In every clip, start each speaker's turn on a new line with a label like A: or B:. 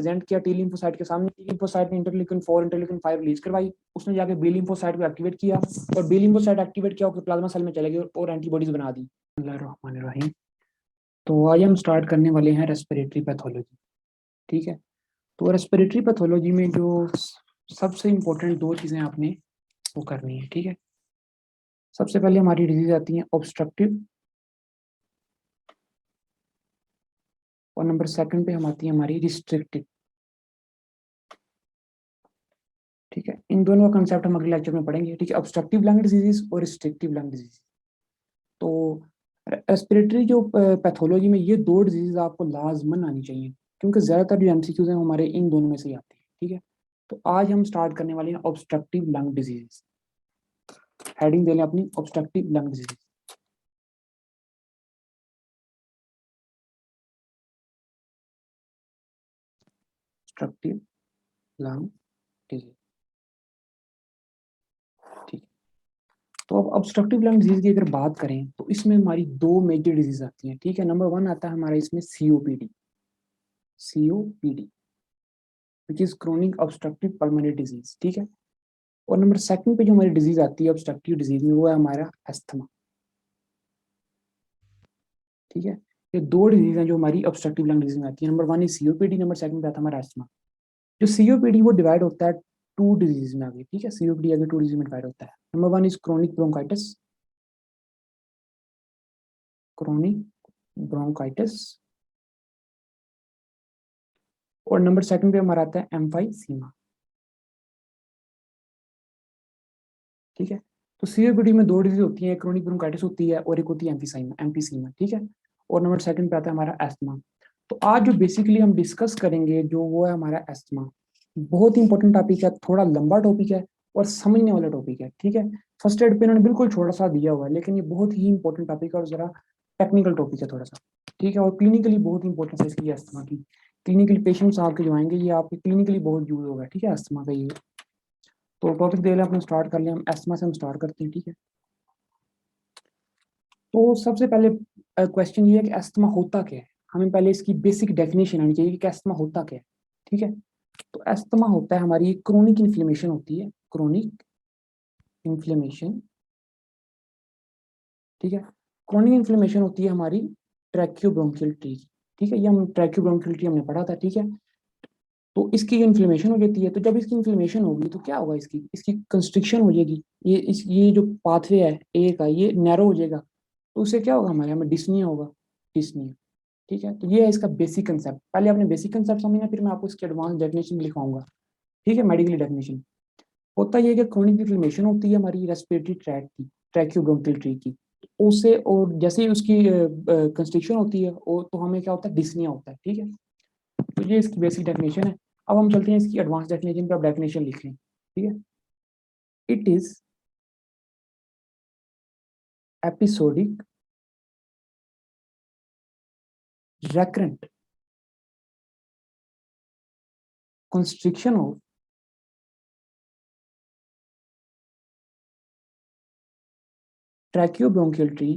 A: Present किया T lymphocyte के सामने, टी लिम्फोसाइट ने इंटरल्यूकिन 4 इंटरल्यूकिन 5 रिलीज करवाई, उसने जाके बी लिम्फोसाइट को एक्टिवेट किया और बी लिम्फोसाइट एक्टिवेट किया और प्लाज्मा सेल में चले गए और एंटीबॉडीज बना दी। बिस्मिल्लाहिर्रहमानिर्रहीम। तो आज हम स्टार्ट करने वाले हैं रेस्पिरेटरी पैथोलॉजी। ठीक है, तो रेस्पिरेटरी पैथोलॉजी में जो सबसे इंपॉर्टेंट दो चीजें आपने वो करनी है। ठीक है, सबसे पहले हमारी डिजीज आती है ऑब्स्ट्रक्टिव और नंबर सेकंड पे हम आती है हमारी रिस्ट्रिक्टिव। ठीक है, इन दोनों का कंसेप्ट हम अगले लेक्चर में पढ़ेंगे। ठीक है, ऑब्स्ट्रक्टिव लंग डिजीज और रिस्ट्रिक्टिव लंग डिजीज। तो रेस्पिरेटरी जो पैथोलॉजी में ये दो डिजीज आपको लाजमन आनी चाहिए, क्योंकि ज्यादातर जो एमसीक्यूज हैं हमारे इन दोनों में से ही आते हैं। ठीक है, तो आज हम स्टार्ट करने वाले हैं ऑब्स्ट्रक्टिव लंग डिजीज। हेडिंग दे लें अपनी, obstructive lung disease. Obstructive lung disease. ठीक है, तो अब ऑब्स्ट्रक्टिव लंग डिजीज की अगर बात करें तो इसमें हमारी दो मेजर डिजीज आती हैं। ठीक है, नंबर 1 आता है हमारा इसमें COPD, COPD which is chronic obstructive pulmonary disease. ठीक है, और नंबर सेकंड पे जो हमारी डिजीज आती है ऑब्स्ट्रक्टिव डिजीज में, वो है हमारा अस्थमा। ठीक है, ये दो डिजीज हैं जो हमारी ऑब्स्ट्रक्टिव लंग डिजीज में आती है। Number 1 is COPD, number second पे आता है हमारा अस्थमा। जो सीओपीडी वो डिवाइड होता है टू डिजीज में आगे। ठीक है, सीओपीडी आगे टू डिजीज में डिवाइड होता है। Number 1 is chronic bronchitis, chronic bronchitis, और नंबर सेकंड पे हमारा आता है एम्फाइसीमा। ठीक है, तो सीओपीडी में दो डिजीज होती है, क्रोनिक ब्रोंकाइटिस होती है और एक होती है एम्फीसाइमा, एम्फीसीमा। ठीक है, और नंबर सेकंड पे आता है हमारा एस्थमा। तो आज जो बेसिकली हम डिस्कस करेंगे जो वो है हमारा एस्थमा। बहुत इंपॉर्टेंट टॉपिक है, थोड़ा लंबा टॉपिक है और समझने वाला टॉपिक है। ठीक है, फर्स्ट एड पे इन्होंने बिल्कुल छोटा सा दिया हुआ है, लेकिन ये बहुत ही इंपॉर्टेंट टॉपिक है और जरा टेक्निकल टॉपिक है थोड़ा सा। ठीक है, और क्लिनिकली बहुत इंपॉर्टेंस है इसकी अस्थमा की। क्लिनिकली पेशेंट्स आपके जो आएंगे ये आपके क्लिनिकली बहुत यूज होगा। ठीक है, अस्थमा का ये तो टॉपिक दे लें अपने, स्टार्ट कर लें। हम एस्थमा से हम स्टार्ट करते हैं। ठीक है, तो सबसे पहले क्वेश्चन ये है कि एस्थमा होता क्या है। हमें पहले इसकी बेसिक डेफिनेशन आनी चाहिए कि एस्थमा होता क्या है। ठीक है, तो एस्थमा होता है हमारी क्रोनिक इन्फ्लेमेशन होती है, क्रोनिक इन्फ्लेमेशन। ठीक है, क्रोनिक इन्फ्लेमेशन होती है हमारी ट्रैकियोब्रोंकियल ट्री। ठीक है, ये हम ट्रैकियोब्रोंकियल ट्री हमने पढ़ा था। ठीक है, तो इसकी इन्फ्लेमेशन हो जाती है, तो जब इसकी इन्फ्लेमेशन होगी तो क्या होगा, इसकी इसकी कंस्ट्रिक्शन हो जाएगी। ये जो पाथवे है ए का ये नैरो हो जाएगा, तो उससे क्या होगा, हमारे हमें डिस्निया होगा, डिस्निया। ठीक है, तो ये है इसका बेसिक कंसेप्ट। पहले आपने बेसिक कंसेप्ट समझना, फिर मैं आपको इसकी एडवांस डेफिनेशन लिखवाऊंगा। ठीक है, मेडिकली डेफिनेशन होता है कि क्रोनिक इन्फ्लेमेशन होती है हमारी रेस्पिरेटरी ट्रैक की, ट्रैकियोब्रोंकियल ट्री की। उससे और जैसे ही उसकी कंस्ट्रिक्शन होती है तो हमें क्या होता है, डिस्निया होता है। ठीक है, तो ये इसकी बेसिक डेफिनेशन है। अब हम चलते हैं इसकी एडवांस डेफिनेशन पे। आप डेफिनेशन लिख लें। ठीक है, it is episodic recurrent constriction of tracheobronchial tree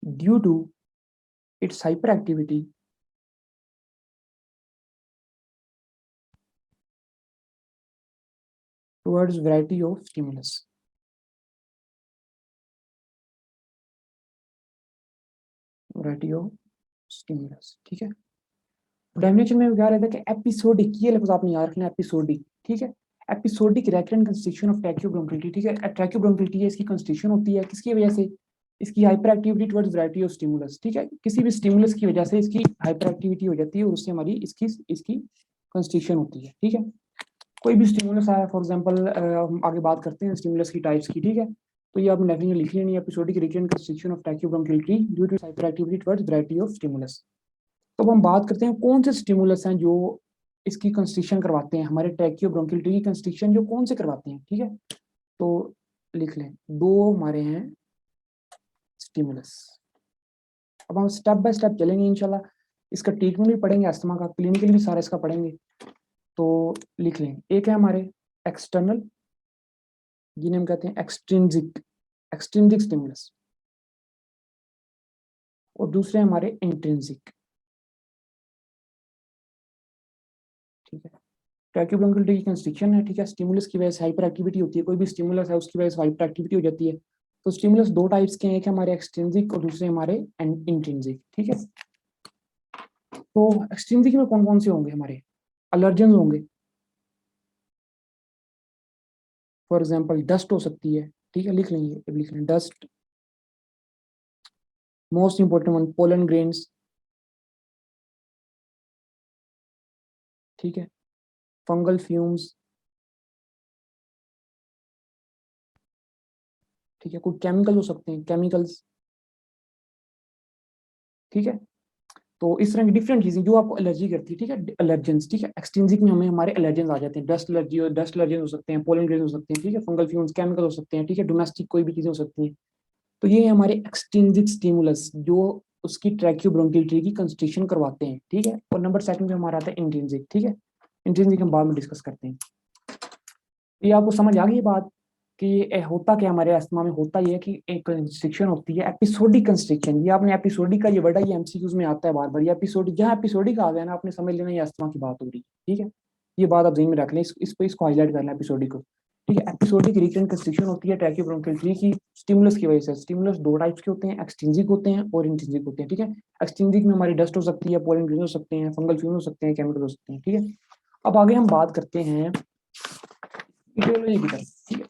A: due to its hyperactivity towards variety of stimulus. Variety of stimulus. ठीक है, डेफिनेशन में क्या रहता है कि एपिसोडिक, ये लफ्ज आपने याद रखना, एपिसोडिक। ठीक है, एपिसोडिक रेकरेंट कंस्ट्रिक्शन ऑफ ट्रैकियोब्रोंकियल। ठीक है, ट्रैकियोब्रोंकियल इसकी कंस्ट्रिक्शन होती है किसकी वजह से, इसकी hyper activity towards variety of stimulus. ठीक है, किसी भी स्टिमुलस की वजह से इसकी हाइपर एक्टिविटी हो जाती है और उससे हमारी इसकी इसकी कंस्ट्रिक्शन होती है। ठीक है, कोई भी स्टिमुलस आया, फॉर एग्जांपल हम आगे बात करते हैं स्टिमुलस की टाइप्स की। ठीक है, तो ये आपने डेफिनेशन लिख लेनी है, episodic recurrent constriction of tracheobronchial tree due to hyperactivity towards variety of stimulus. तो अब हम बात करते हैं कौन से स्टिमुलस हैं जो इसकी कंस्ट्रिक्शन करवाते हैं, हमारे ट्रैकियोब्रोंकियल ट्री की कंस्ट्रिक्शन जो कौन से करवाते हैं। ठीक है, तो लिख लें, दो हमारे हैं स्टिमुलस। अब हम स्टेप बाय स्टेप चलेंगे इंशाल्लाह। इसका ट्रीटमेंट भी पढ़ेंगे, अस्थमा का क्लिनिकल भी सारा इसका पढ़ेंगे। तो लिख लें, एक है हमारे एक्सटर्नल, जिन्हें हम कहते हैं एक्सट्रिंसिक एक्सट्रिंसिक स्टिमुलस, और दूसरे हमारे इंट्रिंसिक। ठीक है, ट्रैकियोब्रोंकियल की कंस्ट्रिक्शन है, ठीक है, स्टिमुलस की वजह से हाइपर एक्टिविटी होती है, कोई भी स्टिमुलस है उसकी वजह से हाइपर एक्टिविटी हो जाती है। तो स्टिमुलस दो टाइप्स के हैं, एक हमारे एक्सट्रिंसिक और दूसरे हमारे इंट्रिंसिक। ठीक है, तो एक्सट्रिंसिक में कौन कौन से होंगे हमारे? अलर्जन होंगे, फॉर एग्जांपल डस्ट हो सकती है, ठीक है, लिख लेंगे, अब लिख लें dust. Most important one pollen grains, ठीक है, फंगल फ्यूम्स, ठीक है, कुछ केमिकल हो सकते हैं, केमिकल्स, ठीक है। तो इस तरह की डिफरेंट चीजें जो आपको एलर्जी करती है, ठीक है, एलर्जेंस, ठीक है। एक्सट्रिंसिक में हमें हमारे एलर्जेंस आ जाते हैं, डस्ट एलर्जी, डस्ट एलर्जेंस हो सकते हैं, पोलन ग्रेन हो सकते हैं, ठीक है, फंगल फ्यूम्स, केमिकल हो सकते हैं, ठीक है, डोमेस्टिक कोई भी चीजें हो सकती हैं। तो ये है हमारे एक्सट्रिंसिक स्टिमुलस जो उसकी ट्रैकियोब्रोंकियल ट्री की कंस्ट्रिक्शन करवाते हैं, ठीक है। और नंबर सेकंड पे हमारा आता है इंट्रिंसिक, ठीक है, इंट्रिंसिक हम बाद में डिस्कस करते हैं। ये आपको समझ आ गई बात कि ये होता क्या हमारे अस्थमा में? होता ये है कि एक कंस्ट्रिक्शन होती है, एपिसोडिक कंस्ट्रिक्शन। ये आपने एपिसोडिक का ये वर्ड है, ये एमसीक्यूज में आता है बार बार। ये एपिसोडिक, जहाँ एपिसोडिक आ गया ना, आपने समझ लेना ये अस्थमा की बात हो रही है, ठीक है। ये बात आप ज़हन में रख लें, इसको हाईलाइट करना एपिसोडिक को, ठीक है। एपिसोडिक रिकरेंट कंस्ट्रिक्शन होती है ट्रैकियोब्रोंकियल ट्री की स्टिमुलस की वजह से। स्टिमुलस दो टाइप्स के होते हैं, एक्सट्रिंसिक होते हैं और इंट्रिंसिक होते हैं, ठीक है। एक्सट्रिंसिक में हमारी डस्ट हो सकती है, पोलन ग्रेन हो सकते हैं, फंगल फ्यूम हो सकते हैं, केमिकल हो सकते हैं, ठीक है। अब आगे हम बात करते हैं इटियोलॉजी की तरफ, ठीक है।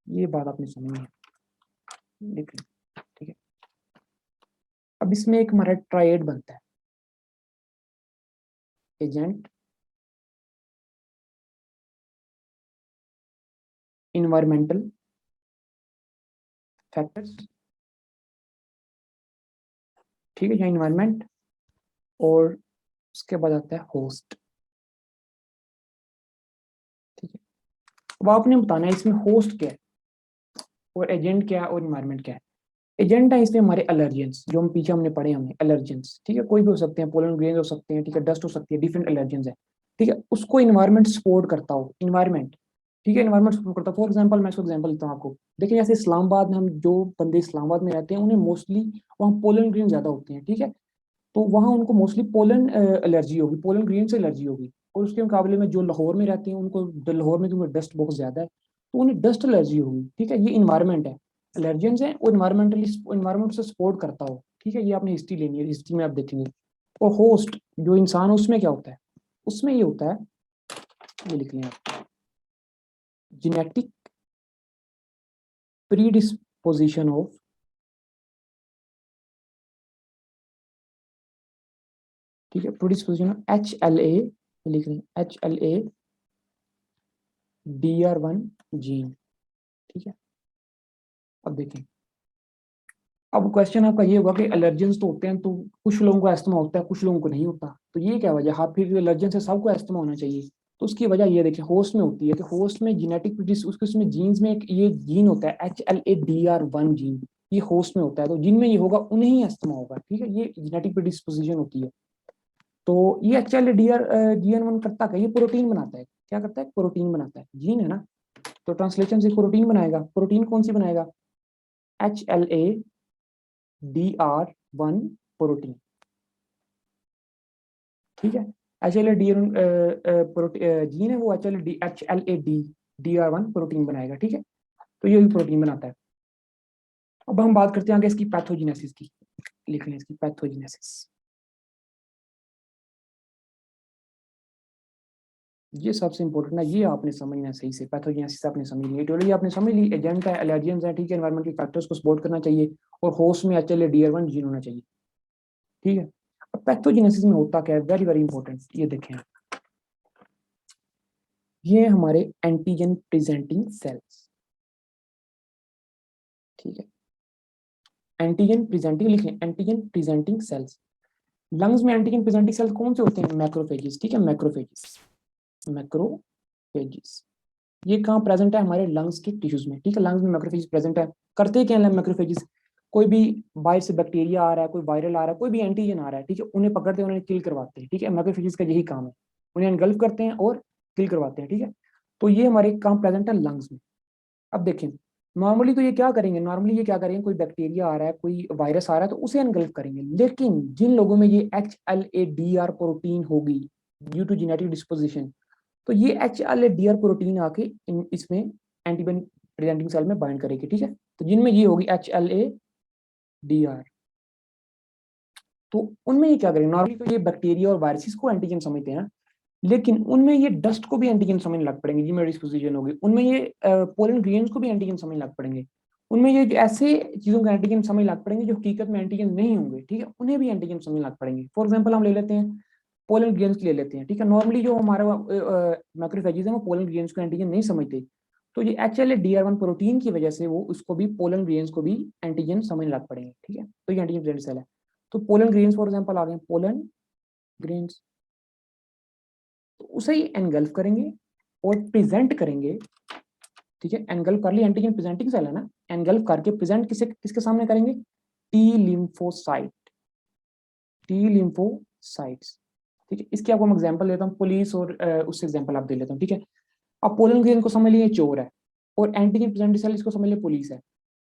A: ये बात आपने सुनी है, देख ली, ठीक है। अब इसमें एक हमारा ट्रायड बनता है, एजेंट, इन्वायरमेंटल फैक्टर्स, ठीक है, या इन्वायरमेंट, और उसके बाद आता है होस्ट, ठीक है। अब आपने बताना है इसमें होस्ट क्या है और एजेंट क्या है और इन्वायरमेंट क्या है। एजेंट है इसमें हमारे एलर्जेंस, जो हम पीछे हमने पढ़े, हमने एलर्जेंस, ठीक है, कोई भी हो सकते हैं, पोलन ग्रेन हो सकते हैं, ठीक है, डस्ट हो सकती है, डिफरेंट एलर्जेंस है, ठीक है। उसको इन्वायरमेंट सपोर्ट करता हो, इन्वायरमेंट, ठीक है, इन्वायरमेंट सपोर्ट करता है। फॉर एग्जांपल मैं इसको एग्जांपल देता हूँ आपको, देखिए जैसे इस्लामाबाद में, हम जो बंदे इस्लामाबाद में रहते हैं उन्हें मोस्टली वहाँ पोलन ग्रेन ज्यादा होते हैं, ठीक है। तो वहाँ उनको मोस्टली पोलन एलर्जी होगी, पोलन ग्रेन से एलर्जी होगी। और उसके मुकाबले में जो लाहौर में रहते हैं उनको, लाहौर में क्योंकि डस्ट बहुत ज्यादा है तो उन्हें डस्ट एलर्जी होगी, ठीक है। ये इन्वायरमेंट है, एलर्जेंस है, और इन्वायरमेंटली इन्वायरमेंट से सपोर्ट करता हो, ठीक है। ये आपने हिस्ट्री लेनी है, हिस्ट्री में आप देखेंगे। और होस्ट जो इंसान, उसमें क्या होता है? उसमें ये होता है, ये लिख लें आप, जेनेटिक प्रीडिस्पोजिशन ऑफ, ठीक है, प्रीडिस्पोजिशन ऑफ HLA, लिख रहे हैं HLA-DR1 जीन, ठीक है। अब देखें, अब क्वेश्चन आपका ये होगा कि एलर्जेंस तो होते हैं, तो कुछ लोगों को अस्थमा होता है, कुछ लोगों को नहीं होता, तो ये क्या वजह? हाँ, फिर एलर्जेंस से सबको अस्थमा होना चाहिए। तो उसकी वजह ये देखिए, होस्ट में होती है कि होस्ट में जेनेटिक उसके उसमें जीन्स में एक ये जीन होता है HLA-DR1 जीन, ये होस्ट में होता है, तो जिनमें ये होगा उन्हें ही अस्थमा होगा, ठीक है। ये जेनेटिक प्रीडिस्पोजिशन होती है। तो ये HLA-DR1 करता क्या? ये प्रोटीन बनाता है। क्या करता है? प्रोटीन बनाता है, जीन है ना, तो ट्रांसलेशन से प्रोटीन बनाएगा। प्रोटीन कौन सी बनाएगा? HLA-DR1 प्रोटीन, ठीक है। HLA-DR1 जीन है, वो HLA-D-DR1 प्रोटीन बनाएगा, ठीक है। तो ये भी प्रोटीन बनाता है। अब हम बात करते हैं आगे इसकी पैथोजेनेसिस की, लिख लें इसकी पैथोजेनेसिस। ये सबसे इंपॉर्टेंट है, ये आपने समझना सही से। पैथोजेनेसिस आपने समझ ली, एटियोलॉजी आपने समझ ली, एजेंट है, एलर्जेंस है, ठीक है, एनवायरमेंटल फैक्टर्स को सपोर्ट करना चाहिए, और होस्ट में HLA-DR1 जीन होना चाहिए, ठीक है। अब पैथोजेनेसिस में होता क्या है? वेरी वेरी इंपॉर्टेंट, ये देखें, ये हमारे एंटीजन प्रेजेंटिंग सेल्स, ठीक है। एंटीजन प्रेजेंटिंग, लिखें एंटीजन प्रेजेंटिंग सेल्स। लंग्स में एंटीजन प्रेजेंटिंग सेल्स कौन से होते हैं? मैक्रोफेजेस, ठीक है, मैक्रोफेजेस, मैक्रोफेजेस। ये कहाँ प्रेजेंट है? हमारे लंग्स के टिश्यूज में, ठीक है। लंग्स में मैक्रोफेजेस प्रेजेंट है। करते क्या है मैक्रोफेजेस? कोई भी बाहर से बैक्टीरिया आ रहा है, कोई वायरल आ रहा है, कोई भी एंटीजन आ रहा है, ठीक है, उन्हें पकड़ते हैं, उन्हें किल करवाते हैं, ठीक है। मैक्रोफेजेस का यही काम है, उन्हें एनगल्फ करते हैं और किल करवाते हैं, ठीक है। तो ये हमारे कहाँ प्रेजेंट है? लंग्स में। अब देखें, नॉर्मली तो ये क्या करेंगे, नॉर्मली ये क्या करेंगे, कोई बैक्टीरिया आ रहा है, कोई वायरस आ रहा है तो उसे एनगल्फ करेंगे। लेकिन जिन लोगों में ये HLA-DR प्रोटीन होगी ड्यू टू जेनेटिक डिस्पोजिशन, तो ये HLA-DR प्रोटीन आके इसमें एंटीबॉडी प्रेजेंटिंग सेल में बाइंड करेगी। ठीक है, तो जिनमें ये होगी HLA-DR, तो उनमें ये क्या करेंगे, नॉर्मली तो ये बैक्टीरिया और वायरसेस को एंटीजन समझते हैं ना, लेकिन उनमें ये डस्ट को भी एंटीजन समझने लग पड़ेंगे जिनमें डिस्पोजिशन होगी। उनमें ये पोलन ग्रेन्स को भी एंटीजन समझने लग पड़ेंगे। उनमें ये ऐसे चीजों के एंटीजन समझ लग पड़ेंगे जो हकीकत में एंटीजन नहीं होंगे। ठीक है, उन्हें भी एंटीजन समझ लग पड़ेंगे। फॉर एग्जाम्पल हम ले लेते हैं पोलन ग्रेन्स ले लेते हैं। ठीक है, नॉर्मली जो हमारा मैक्रोफेजेस है वो पोलन ग्रेन्स को एंटीजन नहीं समझते, तो ये HLA-DR1 प्रोटीन की वजह से वो उसको भी पोलन ग्रेन्स को भी एंटीजन समझ लग पड़ेंगे। ठीक है, तो ये एंटीजन प्रेजेंट सेल है। तो पोलन ग्रेन्स फॉर एग्जाम्पल आ गए, पोलन ग्रेन्स, तो उसे ही एनगल्फ करेंगे और प्रेजेंट करेंगे। ठीक है, एनगल्फ कर लिया, एंटीजन प्रेजेंटिंग सेल है ना, एनगल्फ करके प्रेजेंट किसे किसके सामने करेंगे, टी लिम्फोसाइट, टी लिम्फोसाइट्स। ठीक है, इसके आपको मैं एग्जांपल देता हूँ, पुलिस और उससे एग्जांपल आप दे लेता हूँ। ठीक है, अब पोलन ग्रेन को समझ लिए चोर है, और एंटीजन प्रेजेंटिंग सेल इसको समझ लिए पुलिस है।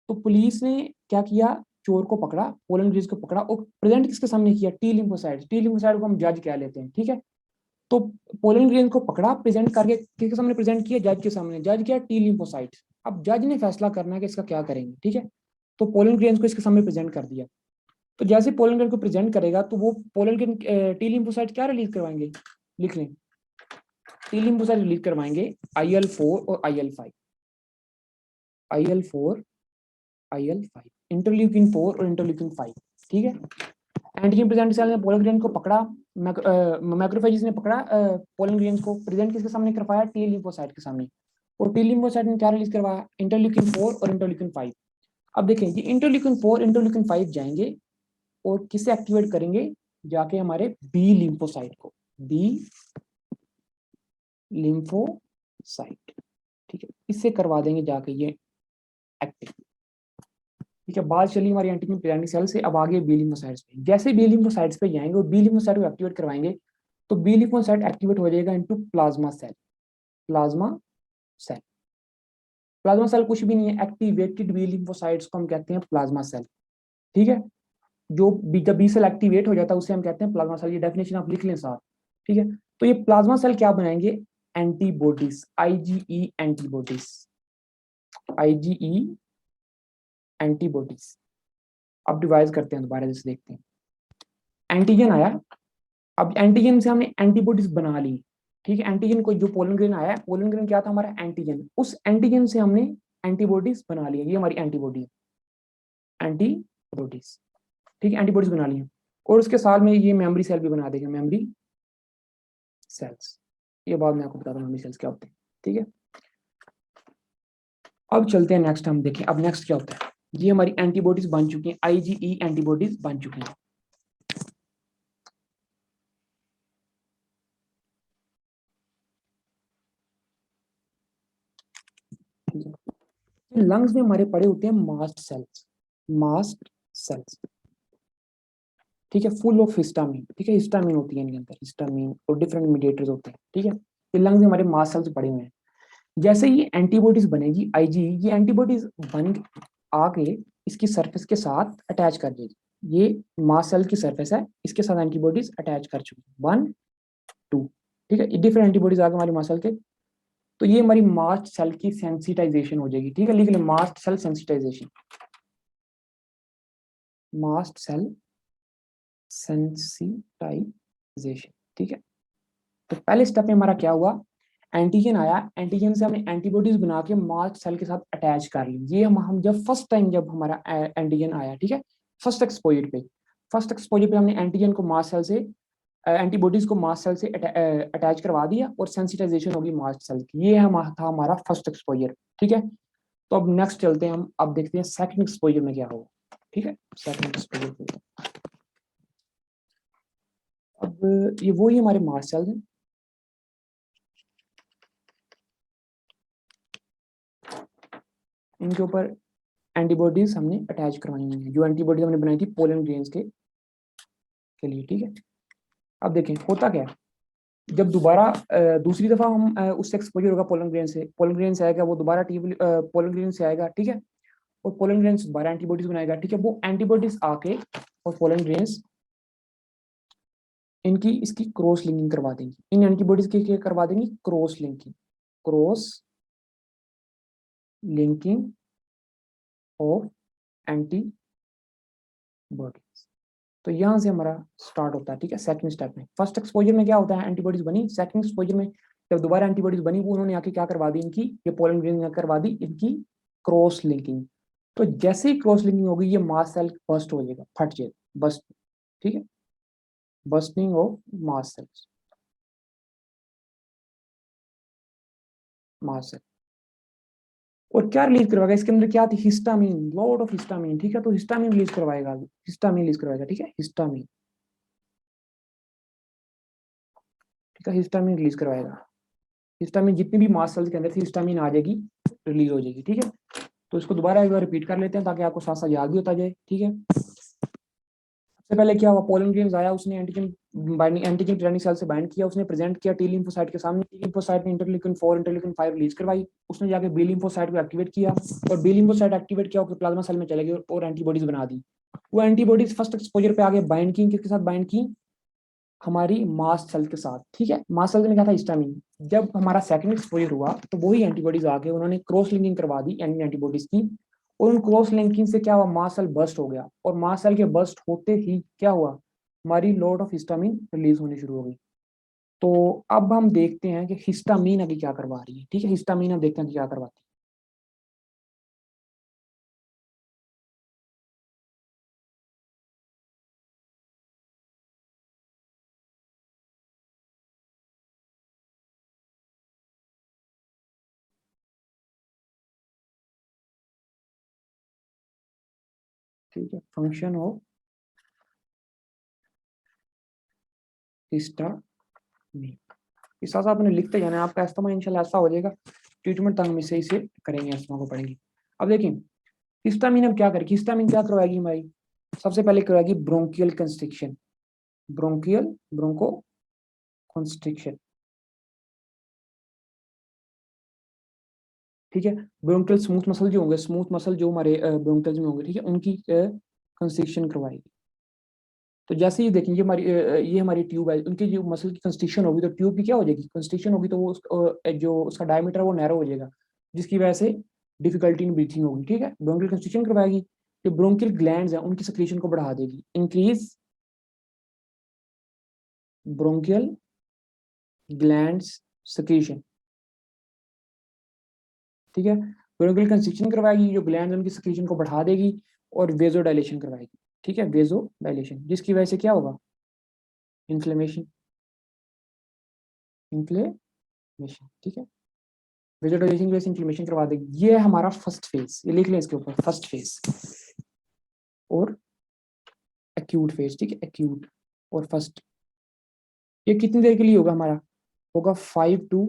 A: तो पुलिस ने क्या किया, चोर को पकड़ा, पोलन ग्रेन को पकड़ा और प्रेजेंट किसके सामने किया, टी लिम्फोसाइट। टी लिम्फोसाइट को हम जज कह लेते हैं। ठीक है, तो पोलन ग्रेन को पकड़ा, प्रेजेंट करके किसके सामने प्रेजेंट किया, जज के सामने, जज किया टी लिम्फोसाइट। अब जज ने फैसला करना है कि इसका क्या करेंगे। ठीक है, तो पोलन ग्रेन को इसके सामने प्रेजेंट कर दिया, तो जैसे पोलन ग्रेन को प्रेजेंट करेगा तो वो पोलन ग्रेन टी लिम्फोसाइट क्या रिलीज करवाएंगे, लिख लें, टी लिम्फोसाइट रिलीज करवाएंगे IL-4 और IL-5, IL-4 IL-5, इंटरल्यूकिन 4 और इंटरल्यूकिन 5। ठीक है, एंटीजन प्रेजेंट सेल ने पोलन ग्रेन को पकड़ा, मैक्रोफेजेस ने पकड़ा पोलन ग्रेन को, प्रेजेंट किसके सामने करवाया, टी लिम्फोसाइट के सामने, और टी लिम्फोसाइट ने क्या रिलीज करवाया, इंटरल्यूकिन 4 और इंटरल्यूकिन 5। अब देखें ये इंटरल्यूकिन 4 इंटरल्यूकिन 5 जाएंगे और किसे एक्टिवेट करेंगे, जाके हमारे बी लिम्फोसाइट को, बी लिम्फोसाइट। ठीक है, इससे करवा देंगे जाके ये एक्टिव। ठीक है, बात चली हमारी एंटीजन प्रेजेंटिंग सेल से, अब आगे बी लिम्फोसाइट्स पे। जैसे बी लिम्फोसाइट्स पे जाएंगे और बी लिम्फोसाइट को एक्टिवेट करवाएंगे, तो बी लिम्फोसाइट एक्टिवेट हो जाएगा into plasma cell, plasma cell. Plasma cell कुछ भी नहीं है, एक्टिवेटेड बी लिम्फोसाइट्स को हम कहते हैं प्लाज्मा सेल। ठीक है, जो जब बी सेल एक्टिवेट हो जाता है उसे हम कहते हैं प्लाज्मा सेल। ये डेफिनेशन आप लिख लें साथ। ठीक है, तो ये प्लाज्मा सेल क्या बनाएंगे, antibodies, IgE antibodies, IgE antibodies. अब डिवाइड करते हैं दोबारा, जैसे देखते हैं एंटीजन आया, अब एंटीजन से हमने एंटीबॉडीज बना ली। ठीक है, एंटीजन को जो पोलन ग्रेन आया, पोलन ग्रेन क्या था हमारा, एंटीजन, उस एंटीजन से हमने एंटीबॉडीज बना ली, ये हमारी एंटीबॉडी है, एंटीबॉडीज। ठीक है, एंटीबॉडीज बना ली, और उसके साथ में ये मेमोरी सेल भी बना देगा, मेमोरी सेल्स। ये बाद में आपको बता दूं मेमोरी सेल्स क्या होते हैं। ठीक है, अब चलते हैं नेक्स्ट, हम देखें अब नेक्स्ट क्या होता है। ये हमारी एंटीबॉडीज बन चुकी हैं, IgE एंटीबॉडीज बन चुकी हैं। लंग्स में हमारे पड़े होते हैं मास्ट सेल्स, मास्ट सेल्स। ठीक है, फुल ऑफ हिस्टामिन। ठीक है, हिस्टामिन होती है इनके अंदर, हिस्टामिन और डिफरेंट मीडिएटर्स होते हैं। ठीक है, ये लंग्स में हमारे मास्ट सेल्स पड़े हुए हैं। जैसे ये एंटीबॉडीज बनेगी IgE, ये एंटीबॉडीज बन आके इसकी सरफेस के साथ अटैच कर देगी। ये मास्ट सेल की सरफेस है, इसके साथ एंटीबॉडीज अटैच कर चुकी है, 1 2। ठीक है, डिफरेंट एंटीबॉडीज आगे हमारी मास्ट सेल के, तो ये हमारी मास्ट सेल की सेंसिटाइजेशन हो जाएगी। ठीक है, लिख लें mast cell sensitisation, mast cell sensitisation. ठीक है, तो पहले स्टेप में हमारा क्या हुआ, एंटीजन आया, एंटीजन से हमने एंटीबॉडीज बना के मास्ट सेल के साथ अटैच कर ली। ये हम जब फर्स्ट टाइम जब हमारा एंटीजन आया, ठीक है, फर्स्ट एक्सपोजर पे, फर्स्ट एक्सपोजर पे हमने एंटीजन को मास्ट सेल से, एंटीबॉडीज को मास्ट सेल से अटैच करवा दिया और सेंसिटाइजेशन होगी मास्ट सेल की। ये था हमारा फर्स्ट एक्सपोजर। ठीक है, तो अब नेक्स्ट चलते हैं हम, अब देखते हैं सेकंड एक्सपोजर में क्या होगा। ठीक है, सेकंड एक्सपोजर पे अब ये वही हमारे मास्ट सेल्स हैं, इनके ऊपर एंटीबॉडीज हमने अटैच करवाई हुई हैं, जो एंटीबॉडीज हमने बनाई थी पोलन ग्रेन्स के लिए। ठीक है, अब देखें होता क्या है, जब दोबारा दूसरी दफा हम उससे एक्सपोजर होगा पोलन ग्रेन से, पोलन ग्रेन से आएगा वो दोबारा पोलन ग्रेन से आएगा। ठीक है, और पोलन ग्रेन्स दोबारा एंटीबॉडीज बनाएगा, ठीक है। वो एंटीबॉडीज आके और पोलन ग्रेन्स इनकी इसकी क्रॉस लिंकिंग करवा देंगी, इन एंटीबॉडीज की क्या करवा देंगी, cross linking, cross linking of antibodies. तो यहां से हमारा स्टार्ट होता है, ठीक है। सेकंड स्टेप में, फर्स्ट एक्सपोजर में क्या होता है, एंटीबॉडीज बनी, सेकंड एक्सपोजर में जब दोबारा एंटीबॉडीज बनी, वो उन्होंने आके क्या करवा दी, इनकी ये पोलन ग्रेन करवा दी इनकी क्रॉस लिंकिंग। तो जैसे ही क्रॉस लिंकिंग होगी, ये मास सेल बस्ट हो जाएगा, फट जाएगा, बस्ट, ठीक है, bursting of mast cells, mast cell. और क्या रिलीज करवाएगा, इसके अंदर क्या थी, हिस्टामिन, लॉट ऑफ हिस्टामिन, ठीक है। तो हिस्टामिन रिलीज करवाएगा, हिस्टामिन रिलीज करवाएगा, ठीक है, हिस्टामिन, ठीक है, हिस्टामिन रिलीज करवाएगा। हिस्टामिन जितनी भी मास सेल्स के अंदर थी, हिस्टामिन आ जाएगी, रिलीज हो जाएगी, ठीक है। तो इसको दोबारा एक बार रिपीट कर लेते हैं ताकि आपको साथ साथ याद भी होता जाए, ठीक है। सबसे पहले क्या हुआ, पोलन ग्रेन्स आया, उसने antigen binding, antigen training cell से बाइंड किया, उसने प्रेजेंट किया टी लिम्फोसाइट के सामने, टी लिम्फोसाइट ने इंटरल्यूकिन 4 इंटरल्यूकिन 5 रिलीज करवाई, उसने जाके बी लिम्फोसाइट को एक्टिवेट किया, और बी लिम्फोसाइट एक्टिवेट किया, प्लाज्मा सेल में चले गए और एंटीबॉडीज बना दी। वो एंटीबॉडीज फर्स्ट एक्सपोजर पे आगे बाइंड की, किसके साथ बाइंड की, हमारी मास्ट सेल के साथ, ठीक है। मास्ट सेल में क्या था, हिस्टामिन। जब हमारा सेकंड एक्सपोजर हुआ, तो वही एंटीबॉडीज आके उन्होंने क्रॉस लिंकिंग करवा दी एंटीबॉडीज की, और उन क्रॉस लिंकिंग से क्या हुआ, मास्ट सेल बस्ट हो गया, और मास्ट सेल के बस्ट होते ही क्या हुआ, हमारी लॉट ऑफ हिस्टामिन रिलीज होनी शुरू हो गई। तो अब हम देखते हैं कि हिस्टामिन अभी क्या करवा रही है, ठीक है। हिस्टामिन अब देखते हैं कि क्या करवाती है, ठीक है। फंक्शन ऑफ हिस्टामिन, इस साथ आपने लिखते जाना है, आपका अस्थमा इंशाल्लाह ऐसा हो जाएगा, ट्रीटमेंट तंग में से इसे करेंगे, अस्थमा को पढ़ेंगे। अब देखिए हिस्टामिन अब क्या करेगी, हिस्टामिन क्या करवाएगी हमारी, सबसे पहले करवाएगी bronchial constriction, bronchial broncho constriction, ठीक है। ब्रोंकियल स्मूथ मसल जो होंगे, स्मूथ मसल जो हमारे ब्रोंकियल्स में होंगे, ठीक है, उनकी कंस्ट्रिक्शन करवाएगी। तो जैसे ही देखेंगे हमारी ये हमारी ट्यूब है, उनकी जो मसल की कंस्ट्रिक्शन होगी, तो ट्यूब की क्या हो जाएगी, कंस्ट्रिक्शन होगी, तो वो जो उसका डायमीटर वो नैरो हो जाएगा, जिसकी वजह से डिफिकल्टी इन ब्रीथिंग होगी, ठीक है। ब्रोंकियल कंस्ट्रिक्शन करवाएगी, जो ब्रोंकियल ग्लैंड्स हैं उनकी सिक्रीशन को बढ़ा देगी, इंक्रीज ब्रोंकियल ग्लैंड्स सिक्रीशन, ठीक है। ब्रोंकियल कंस्ट्रिक्शन करवाएगी, जो ग्लैंड उनकी सिक्रीशन को बढ़ा देगी, और वेजो डायलेशन करवाएगी, ठीक है, वेजो डायलेशन, जिसकी वजह से क्या होगा, इन्फ्लेमेशन, इन्फ्लेमेशन, ठीक है। वेजो डायलेशन की वजह से इन्फ्लेमेशन करवा देगी। ये है हमारा फर्स्ट फेज, ये लिख लें इसके ऊपर, फर्स्ट फेज और एक्यूट फेज, ठीक है, एक्यूट और फर्स्ट। ये कितनी देर के लिए होगा हमारा, होगा 5 to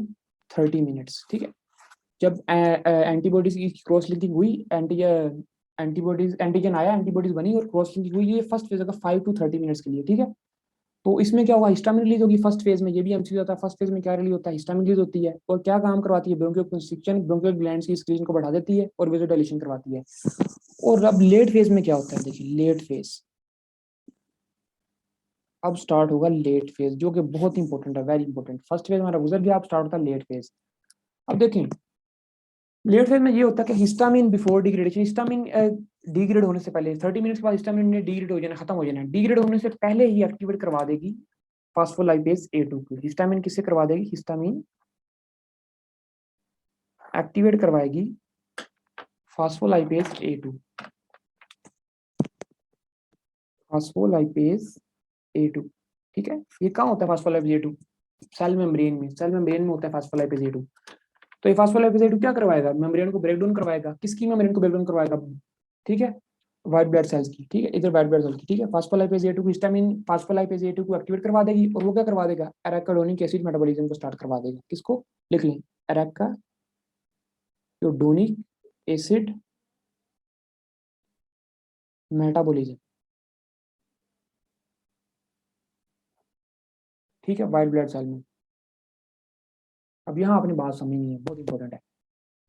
A: 30 मिनट्स, ठीक है। जब एंटीबॉडीज की क्रॉस लिंकिंग हुई, एंटीबॉडीज एंटीजन आया, एंटीबॉडीज बनी और क्रॉस लिंकिंग हुई, ये फर्स्ट फेज होगा 5 to 30 मिनट्स के लिए, ठीक है। तो इसमें क्या होगा, हिस्टामिन रिलीज होगी फर्स्ट फेज में, ये भी एमसीक्यू होता है, फर्स्ट फेज में क्या रिलीज होता है, हिस्टामिन रिलीज होती है, और क्या काम करवाती है, ब्रोंकियो कंस्ट्रिक्शन, ब्रोंकियल ग्लैंड्स की स्क्रीन को बढ़ा देती है और वेजोडाइलेशन करवाती है। और अब लेट फेज में क्या होता है, देखिए लेट फेज, अब स्टार्ट होगा लेट फेज, जो कि बहुत इंपॉर्टेंट है, वेरी इंपॉर्टेंट। फर्स्ट फेज हमारा गुजर गया, अब स्टार्ट होता है लेट फेज। अब देखें लेट फेज में ये होता है कि histamine before degradation, histamine degrade होने से पहले 30 मिनट्स के बाद हिस्टामिन ने डिग्रेड हो जाना, खत्म हो जाना, डिग्रेड होने से पहले ही एक्टिवेट करवा देगी फास्फोलाइपेज A2 को। हिस्टामिन किससे करवा देगी, हिस्टामिन एक्टिवेट करवाएगी फास्फोलाइपेज A2, फास्फोलाइपेज A2, ठीक है। ये कहाँ होता है फास्फोलाइपेज A2, सेल मेम्ब्रेन में, सेल मेम्ब्रेन में होता है फास्फोलाइपेज A2। तो ये फास्फोलाइपेज A2 क्या करवाएगा, मेम्ब्रेन को ब्रेक डाउन करवाएगा, किसकी मेम्ब्रेन को ब्रेक डाउन करवाएगा, ठीक है, व्हाइट ब्लड सेल्स की, ठीक है, इधर व्हाइट ब्लड सेल्स की, ठीक है। फास्फोलाइपेज A2 को हिस्टामिन फास्फोलाइपेज A2 को एक्टिवेट करवा देगी, और वो क्या करवा देगा, एराकिडोनिक एसिड मेटाबॉलिज्म को स्टार्ट करवा देगा, किसको, लिख लें, एराकिडोनिक एसिड मेटाबॉलिज्म, ठीक है, व्हाइट ब्लड सेल में। अब यहाँ अपनी बात समझनी है, बहुत इंपॉर्टेंट है।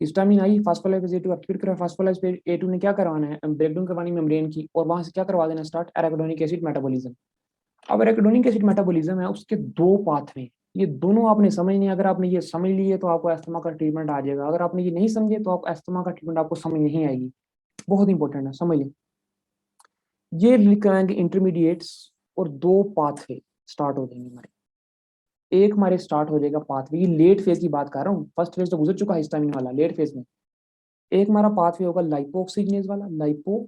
A: हिस्टामिन आई, फास्फोलाइपेज A2 एक्टिवेट करा, फास्फोलाइपेज A2 ने क्या करवाना है, ब्रेकडाउन करवानी मेम्ब्रेन की, और वहां से क्या करवा देना स्टार्ट, एराकिडोनिक एसिड मेटाबॉलिज्म। अब एराकिडोनिक एसिड मेटाबॉलिज्म है, उसके दो पाथवे, ये दोनों आपने समझने, अगर आपने ये समझ लिए तो आपको अस्थमा का ट्रीटमेंट आ जाएगा, अगर आपने ये नहीं समझे तो आप अस्थमा का ट्रीटमेंट आपको समझ नहीं आएगी। बहुत इंपॉर्टेंट है, समझ लें। ये लिखेंगे इंटरमीडिएट्स, और दो पाथवे स्टार्ट हो जाएंगे हमारे। एक हमारे स्टार्ट हो जाएगा पाथवे, ये लेट फेज की बात कर रहा हूँ, फर्स्ट फेज तो गुजर चुका है हिस्टामिन वाला, लेट फेज में एक हमारा पाथवे होगा लाइपो ऑक्सीजनेज वाला, लाइपो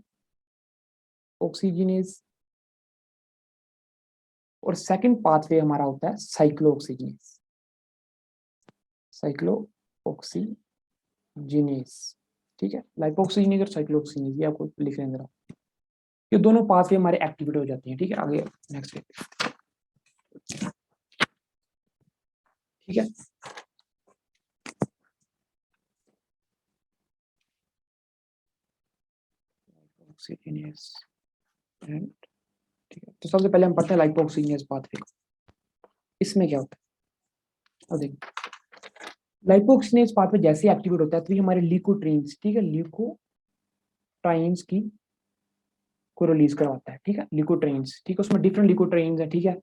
A: ऑक्सीजनेज, और सेकंड पाथवे हमारा होता है साइक्लो ऑक्सीजनेज, साइक्लो ऑक्सीजनेज। ठीक है, लाइपो ऑक्सीजनेज और साइक्लो ऑक्सीजनेज, ये आपको लिख लेंगे जरा। ये दोनों पाथवे हमारे एक्टिवेट हो जाते हैं। ठीक है, आगे नेक्स्ट। ठीक है, ऑक्सीजनेज एंड, ठीक है, तो सबसे पहले हम पढ़ते हैं लाइपो ऑक्सीजनेज पाथवे को। इसमें क्या होता है, अब देखिए लाइपोक्सिनेज पाथवे जैसे एक्टिवेट होता है तो ये हमारे ल्यूकोट्रीन्स, ठीक है, ल्यूकोट्राइन्स की को रिलीज करवाता है। ठीक है, ल्यूकोट्रीन्स, ठीक है, उसमें डिफरेंट ल्यूकोट्रीन्स है। ठीक है,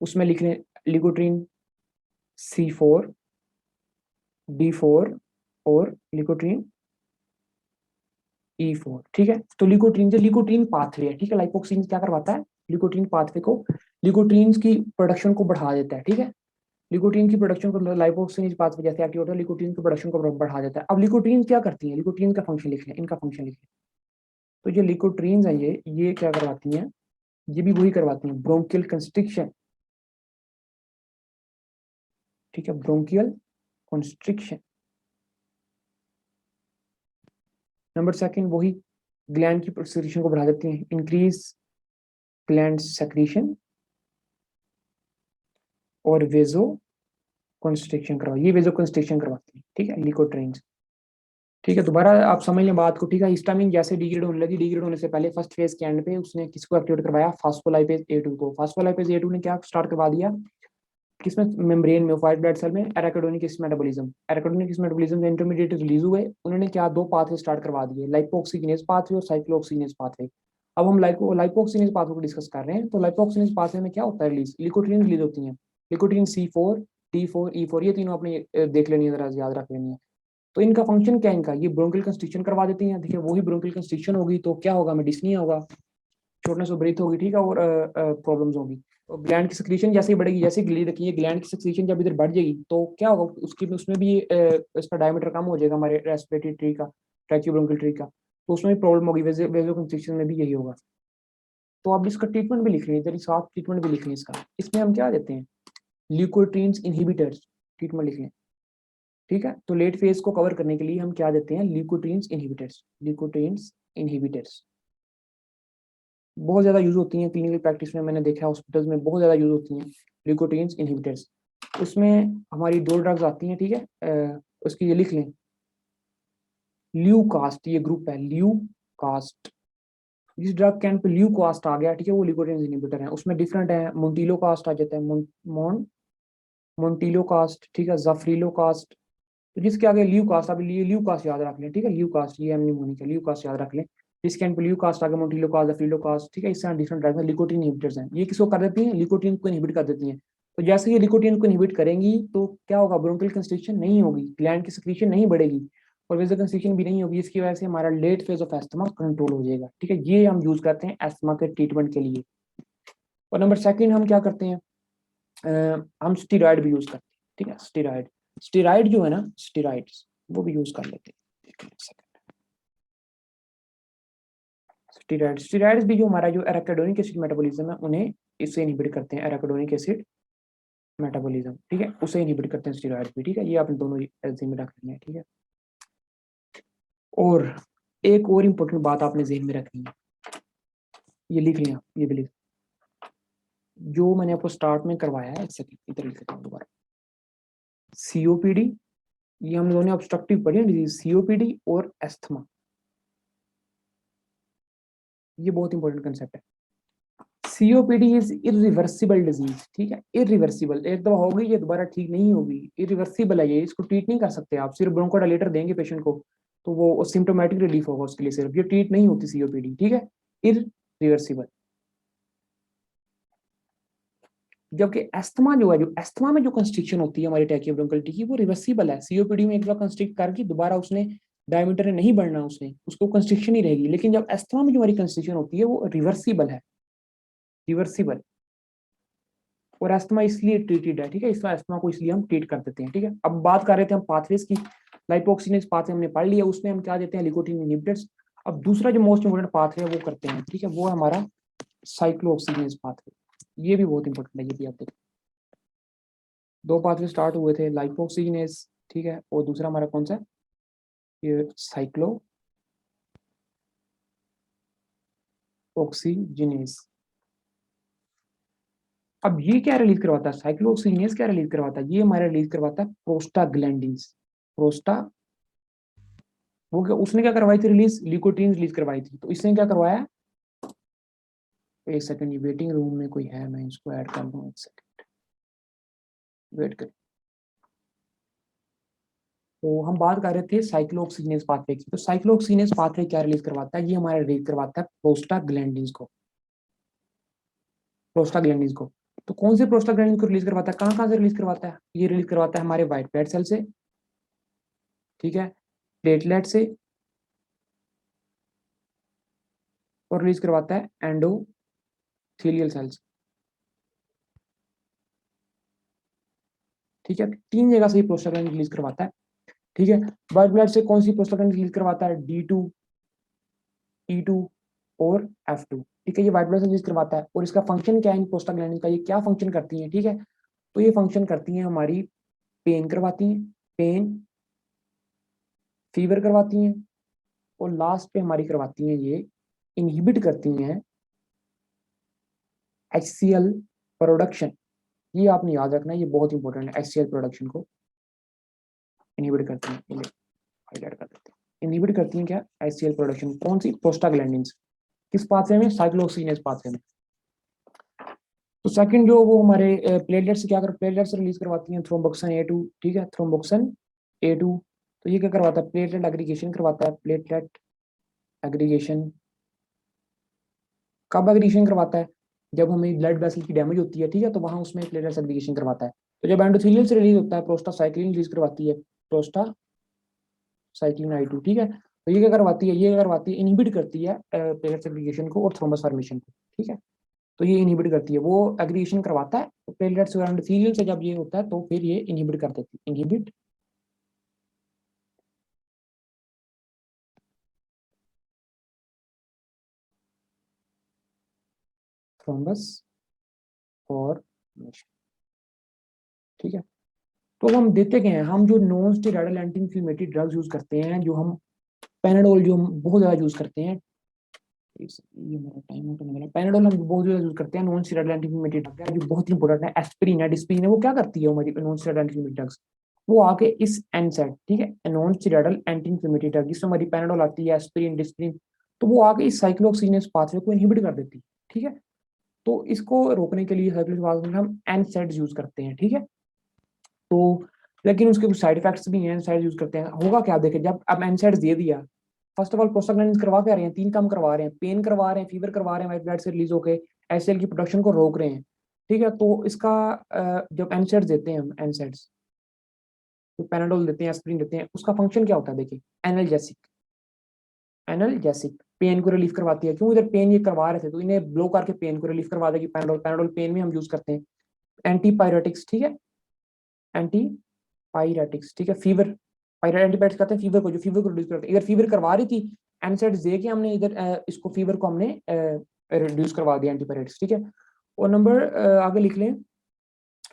A: उसमें लिख रहे ल्यूकोट्रीन C4, D4 और ल्यूकोट्रीन E4। ठीक है, तो ल्यूकोट्रीन जो ल्यूकोट्रीन पाथवे है, ठीक है, लाइपोक्सिन क्या करवाता है, ल्यूकोट्रीन पाथवे को, ल्यूकोट्रीन्स की प्रोडक्शन को बढ़ा देता है। ठीक है, लिकोट्रीन की प्रोडक्शन को लाइपोक्सिनेज पाथवे जैसे एक्टिवेट होता है, लिकोट्रीन की प्रोडक्शन को बढ़ा देता है। अब लिकोट्रीन क्या करती है, लिकोट्रीन का फंक्शन लिख लें, इनका फंक्शन लिख लें। तो जो लिकोट्रीन्स हैं ये क्या करवाती हैं, ये भी वही करवाती हैं, ब्रोंकियल कंस्ट्रिक्शन। ठीक है, ब्रोंकियल कंस्ट्रिक्शन। नंबर सेकंड वही ग्लैंड की सेक्रेशन को बढ़ा देती हैं, इंक्रीज ग्लैंड सेक्रेशन और वेजो कंस्ट्रिक्शन करवा, ये वेजो कंस्ट्रिक्शन करवाती है। ठीक है, लिकोट्रीन्स। ठीक है, दोबारा आप समझ लें बात को। ठीक है, हिस्टामिन जैसे डिग्रेड होने लगी, डिग्रेड होने से पहले फर्स्ट फेज के एंड पे उसने किसको एक्टिवेट करवाया, फास्फोलाइपेज A2 को। फास्फोलाइपेज A2 ने क्या स्टार्ट करवा दिया, किसमें, मेम्ब्रेन में, व्हाइट ब्लड सेल में, arachidonic acid metabolism. Arachidonic acid metabolism के इंटरमीडिएट रिलीज हुए, उन्होंने क्या दो पाथवे स्टार्ट करवा दिए, लाइपोक्सिनेज पाथवे और साइक्लोऑक्सीजनेज पाथवे। अब हम लाइपोक्सिनेज पाथवे को डिस्कस कर रहे हैं। तो लाइपोक्सिनेज पाथवे में क्या होता है, रिलीज लिकोट्रीन रिलीज होती है, लिकोट्रीन C4, D4, E4, ये तीनों आपने देख लेनी है, जरा याद रख लेनी है। तो इनका फंक्शन क्या है, इनका ये ब्रोंकियल कंस्ट्रिक्शन करवा देती हैं। देखिए वही ब्रोंकियल कंस्ट्रिक्शन होगी तो क्या होगा, हमें डिस्निया होगा, शॉर्टनेस ऑफ ब्रीथ होगी। ठीक है, और प्रॉब्लम्स होगी। तो ग्लैंड की सेक्रीशन जैसे ही बढ़ेगी, जैसे गिली रखिए, ग्लैंड की सेक्रीशन जब इधर बढ़ जाएगी तो क्या होगा, उसकी उसमें भी इसका डायमीटर कम हो जाएगा, हमारे रेस्पिरेटरी ट्री का, ट्रैकियोब्रोंकियल ट्री का, तो उसमें भी प्रॉब्लम होगी, वेजो कंस्ट्रिक्शन में भी यही होगा। तो आप इसका ट्रीटमेंट भी लिख रहे हैं, इधर साथ ट्रीटमेंट भी लिख रहे हैं इसका। इसमें हम क्या देते हैं, ल्यूकोट्रीन्स इनहिबिटर्स ट्रीटमेंट लिख लें। ठीक है, तो लेट फेज को कवर करने के लिए हम क्या देते हैं, ल्यूकोट्रीन्स इनहिबिटर्स, ल्यूकोट्रीन्स इनहिबिटर्स बहुत ज्यादा यूज होती हैं क्लिनिकल प्रैक्टिस में, मैंने देखा है हॉस्पिटल्स में बहुत ज्यादा यूज होती हैं ल्यूकोट्रीन्स इनहिबिटर्स। उसमें हमारी दो ड्रग्स आती हैं। ठीक है, उसकी ये लिख लें, ल्यूकास्ट, ये ग्रुप है ल्यूकास्ट, जिस ड्रग के एंड पे ल्यूकास्ट आ गया, ठीक है, वो ल्यूकोट्रीन्स इनहिबिटर है। उसमें डिफरेंट है, मोन्टिलो कास्ट आ जाता है, मोन्टिलो कास्ट, ठीक है, जफरीलो कास्ट। तो जिसके आगे ल्यू कास्ट, आप ल्यू कास्ट याद रख लें। ठीक है, ल्यू कास्ट, ये एमनिमोनिक है, ल्यू कास्ट याद रख लें। जिसके एंड पे ल्यू कास्ट आगे, मोन्टिलो कास्ट, अफ्रीलो कास्ट, ठीक है, इससे डिफरेंट ड्रग्स हैं, लिकोटीन इनहिबिटर्स हैं। ये किसको कर देती हैं, लिकोटीन को इनहिबिट कर देती हैं। तो जैसे ये लिकोटीन को इनहिबिट करेंगी तो क्या होगा, ब्रोंकियल कंस्ट्रिक्शन नहीं होगी, ग्लैंड की सेक्रीशन नहीं बढ़ेगी, और वेजो कंस्ट्रिक्शन भी नहीं होगी। इसकी वजह से हमारा late phase of asthma control हो जाएगा। ठीक है, ये हम यूज करते हैं एस्थमा के ट्रीटमेंट के लिए। और नंबर सेकंड हम क्या करते हैं, हम स्टीरॉयड भी यूज करते हैं। ठीक है, स्टीरॉयड, स्टीरॉयड जो है ना, स्टीरॉयड्स वो भी यूज कर लेते हैं। स्टीरॉयड, स्टीरॉयड्स भी जो हमारा जो एराकिडोनिक एसिड मेटाबॉलिज्म है उन्हें इससे इनहिबिट करते हैं, एराकिडोनिक एसिड मेटाबॉलिज्म। ठीक है, उसे इनहिबिट करते हैं स्टीरॉयड्स भी। ठीक है, ये आपने दोनों एल्जी में रख लेंगे। ठीक है, और एक और इम्पोर्टेंट बात आपने ज़हन में रखनी है, ये लिख लिया, ये भी लिख, जो मैंने आपको स्टार्ट में करवाया है, एक सेकंड इधर लिख लेता हूँ दोबारा। सीओपीडी, ये हम लोगों ने ऑब्स्ट्रक्टिव पढ़ी है डिजीज, सीओपीडी और एस्थमा, ये बहुत इंपॉर्टेंट कंसेप्ट है। COPD इज इरिवर्सिबल डिजीज, ठीक है, इरिवर्सिबल, एक दफा होगी ये दोबारा ठीक नहीं होगी, इरिवर्सिबल है ये, इसको ट्रीट नहीं कर सकते आप, सिर्फ ब्रोंकोडायलेटर देंगे पेशेंट को तो वो सिम्टोमेटिक रिलीफ होगा उसके लिए, सिर्फ ये ट्रीट नहीं होती COPD, ठीक है, इरिवर्सिबल। जबकि एस्थमा जो है, जो एस्थमा में जो कंस्ट्रिक्शन होती है हमारी ट्रैकियो ब्रोंकाइटिस की, वो रिवर्सिबल है। COPD में एक बार कंस्ट्रिक्ट करके दोबारा उसने डायमीटर नहीं बढ़ना, उसने उसको कंस्ट्रिक्शन ही रहेगी, लेकिन जब एस्थमा में जो हमारी कंस्ट्रिक्शन होती है वो रिवर्सिबल है, रिवर्सिबल। और एस्थमा इसलिए ट्रीटेड है, ठीक है, इसमें एस्थमा को इसलिए हम ट्रीट कर देते हैं, ठीक है। अब बात कर रहे थे हम पाथवेज की, लाइपोक्सिनेज पाथवे हमने पढ़ लिया, उसमें हम क्या देते हैं, निकोटीन इनहिबिटर्स। अब दूसरा जो मोस्ट इंपोर्टेंट पाथवे है वो करते हैं, ठीक है, वो है हमारा साइक्लोऑक्सीजनेज पाथवे। ये भी बहुत इंपॉर्टेंट है, ये भी आप देखो, दो पाथवे स्टार्ट हुए थे, लाइपोक्सिजनेज, ठीक है, और दूसरा हमारा कौन सा है, ये साइक्लोऑक्सीजनेज। अब ये क्या रिलीज करवाता है, साइक्लोऑक्सीजनेज क्या रिलीज करवाता है, ये हमारा रिलीज करवाता है प्रोस्टाग्लैंडिन्स, प्रोस्टा, वो क्या, उसने क्या करवाई थी रिलीज, लिकोट्रीन रिलीज करवाई थी, तो इसने क्या करवाया, एक सेकंड, ये वेटिंग रूम में कोई है, मैं इसको ऐड कर लूँ, एक सेकंड वेट कर। तो हम बात कर रहे थे साइक्लोऑक्सीजनेज पाथवे की, तो साइक्लोऑक्सीजनेज पाथवे क्या रिलीज करवाता है, ये हमारा रिलीज करवाता है प्रोस्टाग्लैंडिन्स को, प्रोस्टाग्लैंडिन्स को। तो कौन से प्रोस्टाग्लैंडिन को रिलीज करवाता है, कहाँ से रिलीज करवाता है, ये रिलीज करवाता है हमारे व्हाइट ब्लड सेल से, ठीक है, प्लेटलेट से, और रिलीज करवाता है एंडोथेलियल सेल्स, ठीक है, तीन जगह से ये प्रोस्टाग्लैंडिन रिलीज करवाता है, ठीक है। व्हाइट ब्लड से कौन सी प्रोस्टाग्लैंडिन रिलीज करवाता है, D2, T2 और F2, ठीक है, ये व्हाइट ब्लड से रिलीज करवाता है। और इसका फंक्शन क्या है इन प्रोस्टाग्लैंडिन का, ये क्या फंक्शन करती है, ठीक है, तो ये फंक्शन करती हैं हमारी, पेन करवाती हैं, पेन, फीवर करवाती हैं, और लास्ट पे हमारी करवाती हैं ये, इनहिबिट करती हैं HCl प्रोडक्शन। ये आपने याद रखना है, ये बहुत इंपॉर्टेंट है, HCl प्रोडक्शन को इनहिबिट करती हैं, हाईलाइट कर देते हैं, इनहिबिट करती हैं क्या, HCl प्रोडक्शन, कौन सी, प्रोस्टाग्लैंडिन्स, किस पाथवे में, साइक्लोऑक्सीजनेज पाथवे में। तो सेकंड जो वो हमारे प्लेटलेट से क्या कर, प्लेटलेट से रिलीज करवाती हैं थ्रोम्बोक्सिन A2, ठीक है, थ्रोम्बोक्सिन A2। तो ये क्या करवाता है, प्लेटलेट एग्रीगेशन करवाता है, प्लेटलेट एग्रीगेशन, कब एग्रीगेशन करवाता है, जब हमें ब्लड वेसल की डैमेज होती है, ठीक है, तो वहां उसमें प्लेटलेट एग्रीगेशन करवाता है। तो जब एंडोथेलियल से रिलीज होता है, प्रोस्टासाइक्लिन रिलीज करवाती है, प्रोस्टासाइक्लिन I2, ठीक है। तो ये क्या करवाती है, ये करवाती है, इनहिबिट करती है प्लेटलेट एग्रीगेशन को और थ्रोम्बस फॉर्मेशन को, ठीक है। तो ये इनहिबिट करती है, वो एग्रीगेशन करवाता है, तो प्लेटलेट्स और एंडोथेलियल से जब ये होता है तो फिर ये इनहिबिट कर देती है, इनहिबिट थ्रोम्बस फॉर्मेशन, ठीक है। तो हम देते क्या हैं, हम जो non steroidal anti inflammatory drugs use करते हैं, जो हम पैनाडोल जो हम बहुत ज्यादा यूज करते हैं, ये मेरा टाइम आउट होने वाला, पैनाडोल हम बहुत ज्यादा यूज करते हैं, non steroidal anti inflammatory drug है जो बहुत इंपॉर्टेंट है, एस्पिरिन है, डिस्पिरिन है, वो क्या करती है हमारी non steroidal anti inflammatory drugs, वो आके इस एनसैड, ठीक है, non steroidal anti inflammatory drug, जिसमें हमारी पैनाडोल आती है, एस्पिरिन, डिस्पिरिन, तो वो आके इस साइक्लोऑक्सीजनेज पाथवे को इनहिबिट कर देती है, ठीक है। तो इसको रोकने के लिए साइक्लोऑक्सीजनेज पाथवे में हम एनसैड यूज करते हैं, ठीक है। तो लेकिन उसके कुछ साइड इफेक्ट्स भी हैं, एनसाइड यूज करते हैं, होगा क्या, देखें, जब अब एनसाइड दे दिया, फर्स्ट ऑफ ऑल प्रोस्टाग्लैंडिन करवा क्या रहे हैं, तीन काम करवा रहे हैं, पेन करवा रहे हैं, फीवर करवा रहे हैं, व्हाइट ब्लड से रिलीज होकर HCl की प्रोडक्शन को रोक रहे हैं, ठीक है। तो इसका जब एनसाइड देते हैं हम, एनसाइड्स, तो पैनाडोल देते हैं, एस्पिरिन देते हैं, उसका फंक्शन क्या होता है, देखिए, एनाल्जेसिक, एनाल्जेसिक, पेन को रिलीफ करवाती है, क्यों, इधर पेन ये करवा रहे थे तो इन्हें ब्लो करके पेन को रिलीफ करवा देगी पैनाडोल, पैनाडोल पेन में हम यूज करते हैं, एंटीपायरेटिक्स, ठीक है, एंटी पायरेटिक्स, ठीक है, फीवर, एंटीबायोटिक्स कहते हैं फीवर को, जो फीवर को रिड्यूस करते हैं, इधर फीवर करवा रही थी, एनसेड दे के हमने इधर इसको फीवर को हमने रिड्यूस करवा दिया, एंटीपायरेटिक्स, ठीक है। और नंबर आगे लिख लें,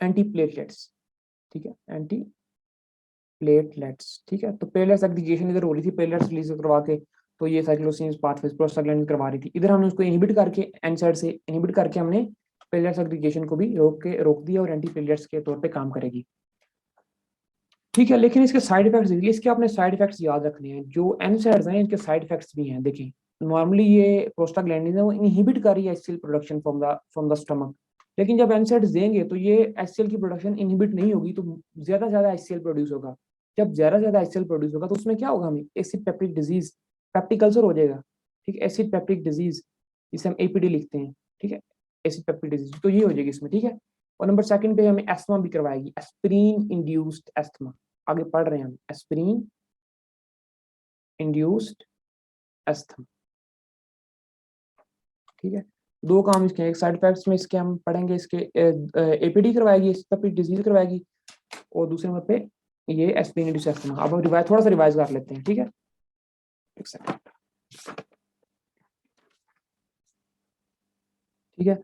A: एंटी प्लेटलेट्स, ठीक है, एंटी प्लेटलेट्स, ठीक है। तो प्लेटलेट्स एग्रीगेशन इधर हो रही थी, प्लेटलेट्स रिलीज करवा के, तो ये साइक्लोसिन पाथवे प्रोस्टाग्लैंडिन करवा रही थी, इधर हमने उसको इनहिबिट करके, एनसाइड से इनहिबिट करके हमने प्लेटलेट्स एग्रीगेशन को भी रोक दिया, और एंटी प्लेटलेट्स के तौर पे काम करेगी, ठीक है। लेकिन इसके साइड इफेक्ट्स, इसके आपने साइड इफेक्ट्स याद रखने हैं, जो एनसैड्स हैं इनके साइड इफेक्ट्स भी हैं, देखें, नॉर्मली ये प्रोस्टाग्लैंडिन है वो इनहिबिट कर रही है HCL production from the stomach, लेकिन जब एनसेड्स देंगे तो ये एचसीएल की प्रोडक्शन इनहिबिट नहीं होगी, तो ज्यादा से ज्यादा एचसीएल प्रोड्यूस होगा। जब ज्यादा से ज्यादा एचसीएल प्रोड्यूस होगा तो उसमें क्या होगा, हमें acid peptic disease, peptic ulcer हो जाएगा। ठीक है, एसिड पेप्टिक डिजीज, जिसे हम एपीडी लिखते हैं। ठीक है, एसिड पेप्टिक डिजीज तो ये हो जाएगी इसमें। ठीक है, और नंबर सेकंड पे हमें एस्थमा भी करवाएगी, एस्पिरिन इंड्यूस्ड एस्थमा। आगे पढ़ रहे हैं हम, एस्पिरिन इंड्यूस्ड एस्थमा। ठीक है, दो काम इसके, एक साइड इफेक्ट्स में इसके हम पढ़ेंगे, इसके एपीडी करवाएगी, एसिड डिजीज करवाएगी, और दूसरे नंबर पे ये एस्पिरिन इंड्यूस्ड एस्थमा। अब हम रिवाइज थोड़ा सा रिवाइज कर लेते हैं। ठीक है, एक सेकंड। ठीक है,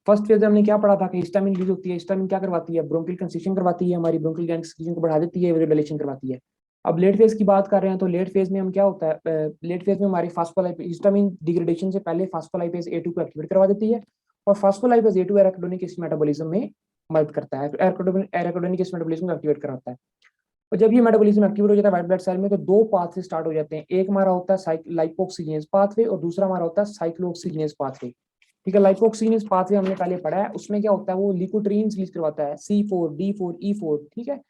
A: फर्स्ट फेज में हमने क्या पढ़ा था कि हिस्टामिन रिलीज होती है। हिस्टामिन क्या करवाती है, ब्रोंकियल कंस्ट्रिक्शन करवाती है, हमारी ब्रोंकियल कंस्ट्रिक्शन को बढ़ा देती है, वेरियोडाइलेशन करवाती है। अब लेट फेज की बात कर रहे हैं, तो लेट फेज में हम क्या होता है, लेट फेज में हमारी फास्फोलाइपेज, हिस्टामिन डिग्रेडेशन से पहले फास्फोलाइपेज A2 को एक्टिवेट करवा देती है, और फास्फोलाइपेज A2 एराकिडोनिक एसिड मेटाबॉलिज्म में मदद करता है, एराकिडोनिक एसिड मेटाबॉलिज्म को एक्टिवेट कराता है। और जब ये मेटाबॉलिज्म एक्टिवेट हो जाता है व्हाइट ब्लड सेल में, तो दो पाथवे स्टार्ट हो जाते हैं। एक हमारा होता है लाइपोक्सिजेनेस पाथवे, और दूसरा हमारा होता है साइक्लोऑक्सीजिनेस पाथवे। ठीक है, लाइपोक्सिजेनेस पाथवे हमने पहले पढ़ा है, उसमें क्या होता है, वो लिकोट्रीन्स रिलीज करवाता है, C4, D4, E4। ठीक है,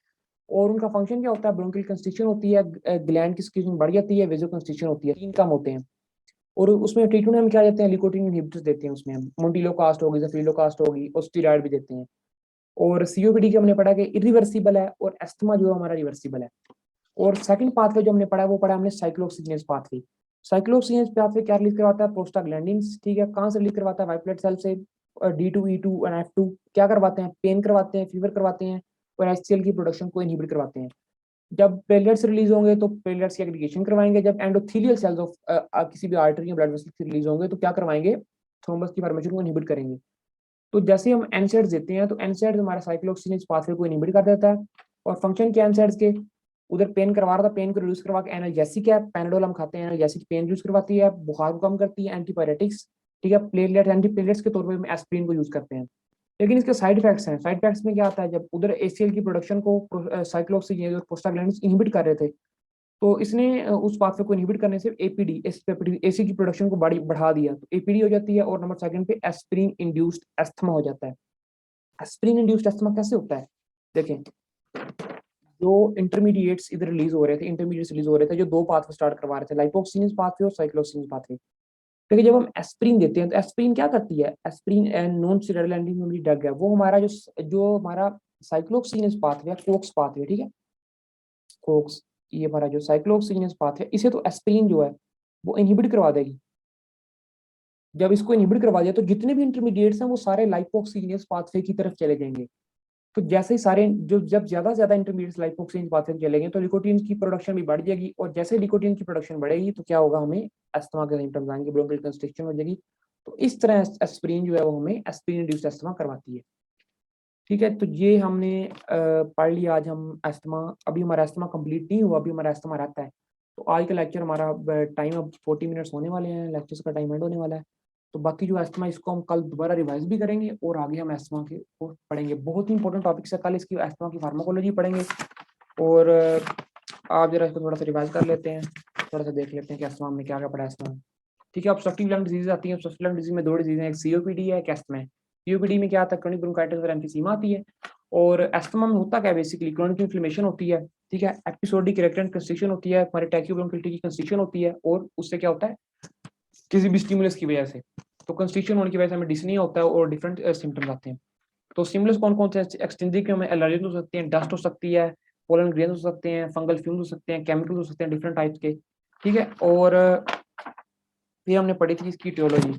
A: और उनका फंक्शन क्या होता है, ब्रोंकियल कंस्ट्रिक्शन होती है, ग्लैंड की सिक्रीशन बढ़ जाती है, वेजो कंस्ट्रिक्शन होती है, तीन काम होते हैं। और उसमें ट्रीटमेंट हम क्या देते हैं, लिकोट्रीन इनहिबिटर्स देते हैं, उसमें हम मोंटिलोकास्ट होगी, जफिलोकास्ट होगी, और स्टेरॉइड भी देते हैं। और सीओपीडी का हमने पढ़ा कि इरिवर्सिबल है, और एस्थमा जो हमारा रिवर्सिबल है। और सेकंड पाथवे जो हमने पढ़ा है, वो पढ़ा हमने साइक्लोऑक्सीजिनेस पाथवे। साइक्लोऑक्सीजिनेस पाथवे क्या रिलीज करवाता है, प्रोस्टाग्लैंडिन्स। ठीक है, कहाँ से रिलीज करवाता है, व्हाइट ब्लड सेल से। D2, E2 और F2 क्या करवाते हैं, पेन करवाते हैं, फीवर करवाते हैं, और एचसीएल की प्रोडक्शन को इनहिबिट करवाते हैं। जब प्लेटलेट्स रिलीज होंगे तो प्लेटलेट्स की एग्रीगेशन करवाएंगे। जब एंडोथेलियल सेल्स ऑफ किसी भी आर्टरी या ब्लड वेसल रिलीज होंगे तो क्या करवाएंगे, थ्रोम्बस की फॉर्मेशन को इनहिबिट करेंगे। तो जैसे ही हम एनसेड्स देते हैं, तो एनसेड्स हमारा साइक्लोऑक्सीजिनेस पाथवे को इनहिबिट कर देता है। और फंक्शन क्या एनसेड्स के, उधर पेन करवा रहा था, पेन को रिड्यूस करवा के एनाल्जेसिक है, पैनाडोल हम खाते हैं, एनाल्जेसिक पेन रिड्यूस करवाती है, बुखार को कम करती है, एंटीपायरेटिक्स। ठीक है, प्लेटलेट एंटी प्लेटलेट्स के तौर पर हम एस्पिरिन को यूज करते हैं। लेकिन इसके साइड इफेक्ट्स हैं। साइड इफेक्ट्स में क्या आता है, जब उधर एसीएल की प्रोडक्शन को साइक्लोऑक्सीजिनेस और प्रोस्टाग्लैंडिन्स इनहिबिट कर रहे थे, तो इसने उस पाथवे को इनहिबिट करने से एपीडी, एसी की प्रोडक्शन को बढ़ा दिया, तो एपीडी हो जाती है। और नंबर सेकंड पे एस्पिरिन इंड्यूस्ड एस्थमा हो जाता है। एस्पिरिन इंड्यूस्ड एस्थमा कैसे होता है, देखें, जो इंटरमीडिएट्स इधर रिलीज हो रहे थे, इंटरमीडिएट्स रिलीज हो रहे थे, जो दो पाथवे स्टार्ट करवा रहे थे, लाइपोक्सिनेस पाथवे और साइक्लोसिनेस पाथवे। क्योंकि जब हम एस्पिरिन देते हैं, तो एस्पिरिन क्या करती है, aspirin non steroidal anti inflammatory drug है, वो हमारा जो हमारा साइक्लोसिनेस पाथवे, कोक्स पाथवे। ठीक है, कोक्स, ये हमारा जो साइक्लोसिनेस पाथवे, इसे तो एस्पिरिन जो है वो इनहिबिट करवा देगी। जब इसको इनहिबिट करवा दिया, तो जितने भी इंटरमीडिएट्स हैं वो सारे लाइपोक्सिनेस पाथवे की तरफ चले जाएंगे। तो जैसे ही सारे जो, जब ज्यादा से ज्यादा इंटरमीडिएट लाइपोक्सिन पाथवे में चलेंगे, तो लिकोटीन की प्रोडक्शन भी बढ़ जाएगी, और जैसे लिकोटीन की प्रोडक्शन बढ़ेगी तो क्या होगा, हमें अस्थमा के सिम्टम्स आएंगे, ब्रोंकियल कंस्ट्रिक्शन हो जाएगी। तो इस तरह एस्पिरिन जो है वो हमें एस्पिरिन इंड्यूस्ड अस्थमा करवाती है। ठीक है, तो ये हमने पढ़ लिया आज हम अस्थमा। अभी हमारा अस्थमा कंप्लीट नहीं हुआ, अभी हमारा अस्थमा रहता है। तो आज का लेक्चर हमारा टाइम अब 40 मिनट्स होने वाले हैं, लेक्चर्स का टाइम एंड होने वाला है। तो बाकी जो अस्थमा, इसको हम कल दोबारा रिवाइज भी करेंगे, और आगे हम अस्थमा के को पढ़ेंगे। बहुत ही इंपॉर्टेंट टॉपिक है, कल इसकी अस्थमा की फार्माकोलॉजी पढ़ेंगे। और आप जरा इसको थोड़ा सा रिवाइज कर लेते हैं, थोड़ा सा देख लेते हैं कि अस्थमा में क्या क्या पढ़ा है अस्थमा। ठीक है, ऑब्स्ट्रक्टिव लंग डिजीज आती है। ऑब्स्ट्रक्टिव लंग डिजीज में दो डिजीज हैं, एक सीओपीडी है, एक अस्थमा है। सीओपीडी में क्या आता है, क्रोनिक ब्रोंकाइटिस और एम्फीसीमा आती है। और अस्थमा में होता क्या है, बेसिकली क्रोनिक इन्फ्लेमेशन होती है। ठीक है, एपिसोडिक रिकरेंट कंस्ट्रिक्शन होती है, हमारे टैक्योब्रोंकाइटिस की कंस्ट्रिक्शन होती है, और उससे क्या होता है, किसी भी स्टिमुलस की वजह से, तो कंस्ट्रिक्शन होने की वजह से हमें डिस्निया होता है, और डिफरेंट सिम्टम्स आते हैं। तो स्टिमुलस कौन कौन से, एक्सटेंसिव में एलर्जी हो सकती है, डस्ट हो सकती है, पोलन ग्रेन हो सकते हैं, फंगल फ्यूम्स हो सकते हैं, केमिकल हो सकते हैं डिफरेंट टाइप्स के। ठीक है, और फिर हमने पढ़ी थी इसकी इटियोलॉजी।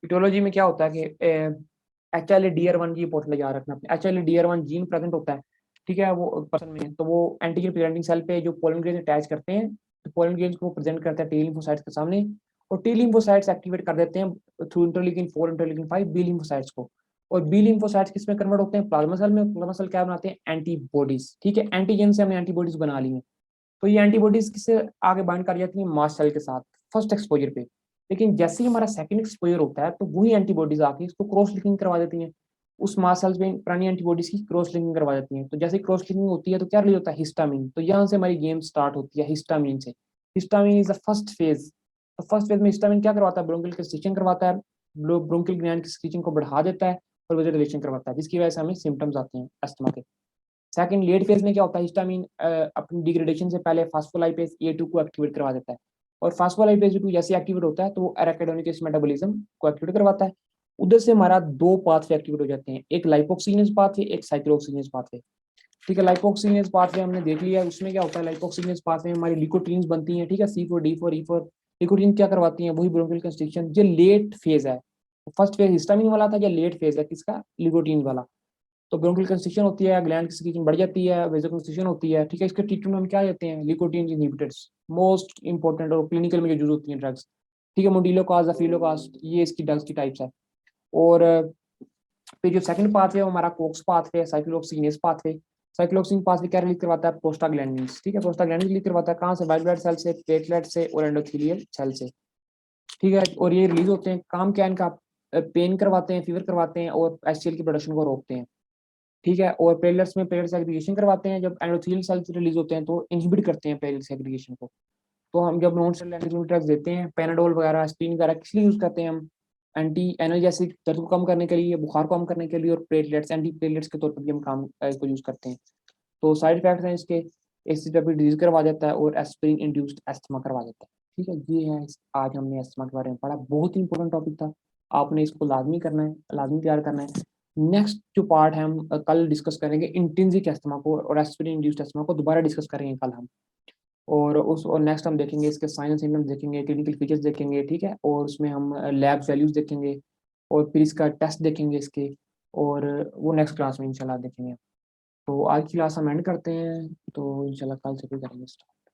A: इटियोलॉजी में क्या होता है कि HLA-DR1 की इंपॉर्टेंट याद रखना। HLA-DR1 जीन प्रेजेंट होता है, ठीक है, वो पर्सन में, तो वो एंटीजन प्रेजेंटिंग सेल पे जो पोलन ग्रेन अटैच करते हैं, तो पोलन ग्रेन को प्रेजेंट करता है टी लिम्फोसाइट्स के सामने, और टी लिम्फोसाइट्स एक्टिवेट कर देते हैं थ्रू इंटरलीकिन 4, इंटरलीकिन 5 बी लिम्फोसाइट्स को। और बी लिम्फोसाइट्स किस में कन्वर्ट होते हैं, प्लाज्मा सेल में। प्लाज्मा सेल क्या बनाते हैं, एंटीबॉडीज। ठीक है, एंटीजन से हमने एंटीबॉडीज बना ली है। तो ये एंटीबॉडीज किससे आगे बाइंड कर जाती है, मास्ट सेल के साथ फर्स्ट एक्सपोजर पे। लेकिन जैसे ही हमारा सेकंड एक्सपोजर होता है, तो वही एंटीबॉडीज आके इसको क्रॉस लिंकिंग करवा देती हैं, उस मास्ट सेल्स में पुरानी एंटीबॉडीज की क्रॉस लिंकिंग करवा देती हैं। तो जैसे क्रॉस लिंकिंग होती है, तो क्या रिलीज होता है, हिस्टामिन। तो यहाँ से हमारी गेम स्टार्ट होती है हिस्टामिन से। Histamine is the first phase तो फर्स्ट फेज में हिस्टामिन क्या करवाता है, ब्रोंकियल कंस्ट्रिक्शन करवाता है, ब्रोंकियल ग्लैंड की स्क्रीचिंग को बढ़ा देता है और वेजोडाइलेशन करवाता है, जिसकी वजह से हमें सिम्टम्स आते हैं अस्थमा के। सेकंड लेट फेज में क्या होता है, हिस्टामिन अपनी डिग्रेडेशन से पहले फास्फोलाइपेज A2 को एक्टिवेट करवा देता है, और फास्फोलाइपेज A2 जैसे एक्टिवेट होता है तो वो एराकिडोनिक मेटाबॉलिज्म को एक्टिवेट करवाता है। उधर से हमारा दो पाथवे एक्टिवेट हो जाते हैं, एक लाइपोक्सिनेज पाथवे, एक साइक्लोक्सिनेज पाथवे। ठीक है, लाइपोक्सिनेज पाथवे हमने देख लिया, उसमें क्या होता है, लाइपोक्सिनेज पाथवे में हमारी लिकोट्रीन्स बनती हैं, ठीक है, C4D4E4। लिकोट्रीन क्या करवाती हैं, वही ब्रोंकियल कंस्ट्रिक्शन। ये लेट फेज है, फर्स्ट फेज हिस्टामिन वाला था, या लेट फेज है किसका, लिकोट्रीन वाला। तो ब्रोंकियल कंस्ट्रिक्शन होती है, ग्लैंड की सिक्रीशन बढ़ जाती है, वेजो कंस्ट्रिक्शन होती है, ठीक है। इसके ट्रीटमेंट हम क्या देते हैं, लिकोटीन इनहिबिटर्स, मोस्ट इंपॉर्टेंट और क्लिनिकल में जो यूज होती हैं ड्रग्स, ठीक है, मोडिलोकास, अफिलोकास, ये इसकी ड्रग्स की टाइप्स है। और फिर जो सेकंड पाथवे है हमारा कोक्स पाथवे, साइक्लोक्सिनेज पाथवे। साइक्लोक्सिन पाथवे क्या रिलीज करवाता है, प्रोस्टाग्लैंडिन्स, ठीक है, प्रोस्टाग्लैंडिन रिलीज करवाता है कहाँ से, वाइट ब्लड सेल से, प्लेटलेट से और एंडोथेलियल सेल से, ठीक है। और ये रिलीज होते हैं, काम क्या है इनका, पेन करवाते हैं, फीवर करवाते हैं और एचसीएल की प्रोडक्शन को रोकते हैं, ठीक है। और प्लेटलेट्स में प्लेटलेट एग्रीगेशन करवाते हैं, जब एंडोथेलियल सेल्स रिलीज होते हैं तो इनहिबिट करते हैं प्लेटलेट एग्रीगेशन को। तो हम जब नॉन स्टेरॉइडल एंटी ड्रग्स देते हैं, पैनाडोल वगैरह, एस्पिरिन वगैरह, किस लिए यूज करते हैं हम, एंटी एनर्जेसिक, दर्द को कम करने के लिए, बुखार को कम करने के लिए, और प्लेटलेट्स, एंटी प्लेटलेट्स के तौर पर भी हम काम इसको यूज करते हैं। तो साइड इफेक्ट्स हैं इसके, एसिड डिजीज करवा देता है और एस्पिरिन इंड्यूस्ड अस्थमा करवा देता है, ठीक है। ये है आज हमने अस्थमा के बारे में पढ़ा, बहुत ही इंपॉर्टेंट टॉपिक था, आपने इसको लाजमी करना है, लाजमी तैयार करना है। नेक्स्ट जो पार्ट है हम कल डिस्कस करेंगे इंट्रिंसिक अस्थमा को, और एस्पिरिन इंड्यूस्ड अस्थमा को दोबारा डिस्कस करेंगे कल हम। और नेक्स्ट हम देखेंगे इसके साइन एंड सिम्टम्स देखेंगे, क्लिनिकल फीचर्स देखेंगे, ठीक है। और उसमें हम लैब वैल्यूज देखेंगे, और फिर इसका टेस्ट देखेंगे इसके, और वो नेक्स्ट क्लास में इंशाल्लाह देखेंगे। तो आज की क्लास हम एंड करते हैं, तो इंशाल्लाह कल से फिर करेंगे स्टार्ट।